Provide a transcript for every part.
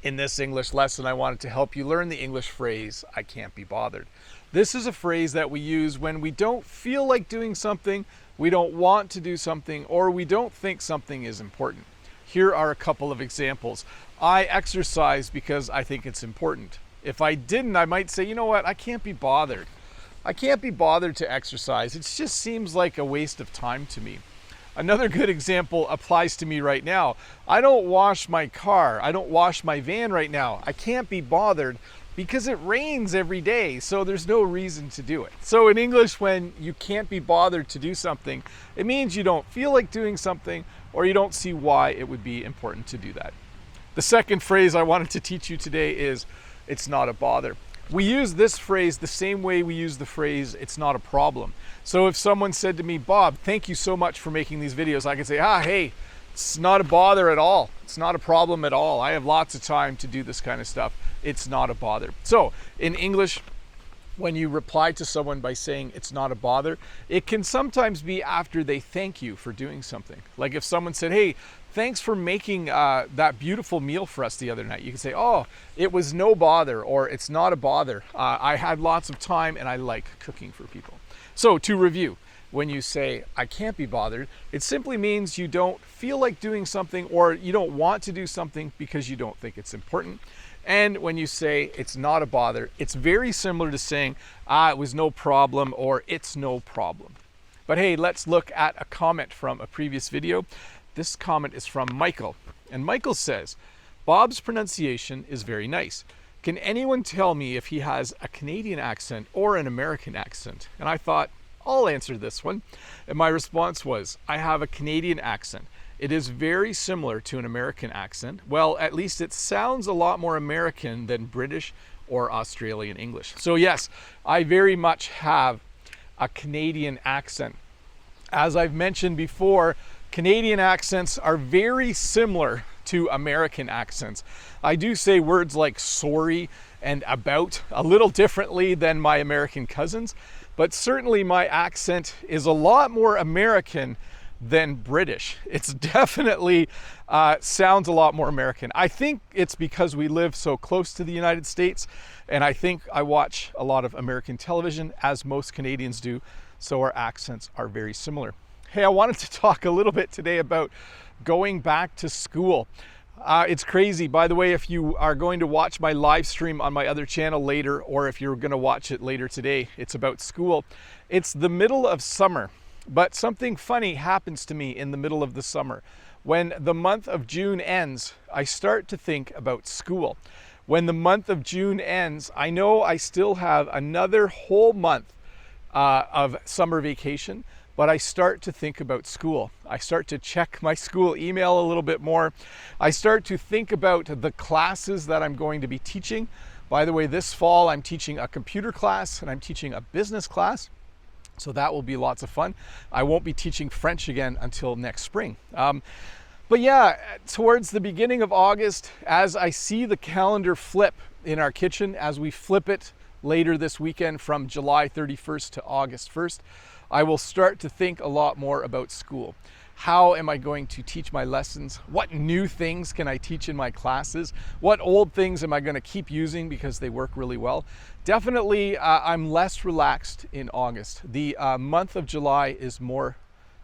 In this English lesson, I wanted to help you learn the English phrase, I can't be bothered. This is a phrase that we use when we don't feel like doing something, we don't want to do something, or we don't think something is important. Here are a couple of examples. I exercise because I think it's important. If I didn't, I might say, you know what, I can't be bothered. I can't be bothered to exercise. It just seems like a waste of time to me. Another good example applies to me right now. I don't wash my car. I don't wash my van right now. I can't be bothered because it rains every day, so there's no reason to do it. So in English, when you can't be bothered to do something, it means you don't feel like doing something or you don't see why it would be important to do that. The second phrase I wanted to teach you today is, it's not a bother. We use this phrase the same way we use the phrase, it's not a problem. So if someone said to me, Bob, thank you so much for making these videos, I could say, hey, it's not a bother at all. It's not a problem at all. I have lots of time to do this kind of stuff. It's not a bother. So in English, when you reply to someone by saying it's not a bother, it can sometimes be after they thank you for doing something. Like if someone said, hey, thanks for making that beautiful meal for us the other night. You can say, oh, it was no bother, or it's not a bother. I had lots of time and I like cooking for people. So to review, when you say, I can't be bothered, it simply means you don't feel like doing something or you don't want to do something because you don't think it's important. And when you say it's not a bother, it's very similar to saying, it was no problem or it's no problem. But hey, let's look at a comment from a previous video. This comment is from Michael. And Michael says, Bob's pronunciation is very nice. Can anyone tell me if he has a Canadian accent or an American accent? And I thought, I'll answer this one. And my response was, I have a Canadian accent. It is very similar to an American accent. Well, at least it sounds a lot more American than British or Australian English. So yes, I very much have a Canadian accent. As I've mentioned before, Canadian accents are very similar to American accents. I do say words like sorry and about a little differently than my American cousins, but certainly my accent is a lot more American than British. It's definitely sounds a lot more American. I think it's because we live so close to the United States, and I think I watch a lot of American television, as most Canadians do, so our accents are very similar. Hey, I wanted to talk a little bit today about going back to school. It's crazy. By the way, if you are going to watch my live stream on my other channel later, or if you're going to watch it later today, it's about school. It's the middle of summer, but something funny happens to me in the middle of the summer. When the month of June ends, I start to think about school. When the month of June ends, I know I still have another whole month of summer vacation, but I start to think about school. I start to check my school email a little bit more. I start to think about the classes that I'm going to be teaching. By the way, this fall I'm teaching a computer class and I'm teaching a business class. So that will be lots of fun. I won't be teaching French again until next spring. But yeah, towards the beginning of August, as I see the calendar flip in our kitchen, as we flip it later this weekend from July 31st to August 1st, I will start to think a lot more about school. How am I going to teach my lessons? What new things can I teach in my classes? What old things am I going to keep using because they work really well? Definitely, I'm less relaxed in August. The month of July is more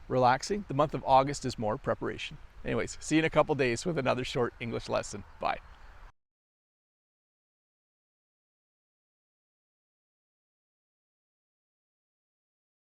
relaxing. The month of August is more preparation. Anyways, see you in a couple days with another short English lesson. Bye.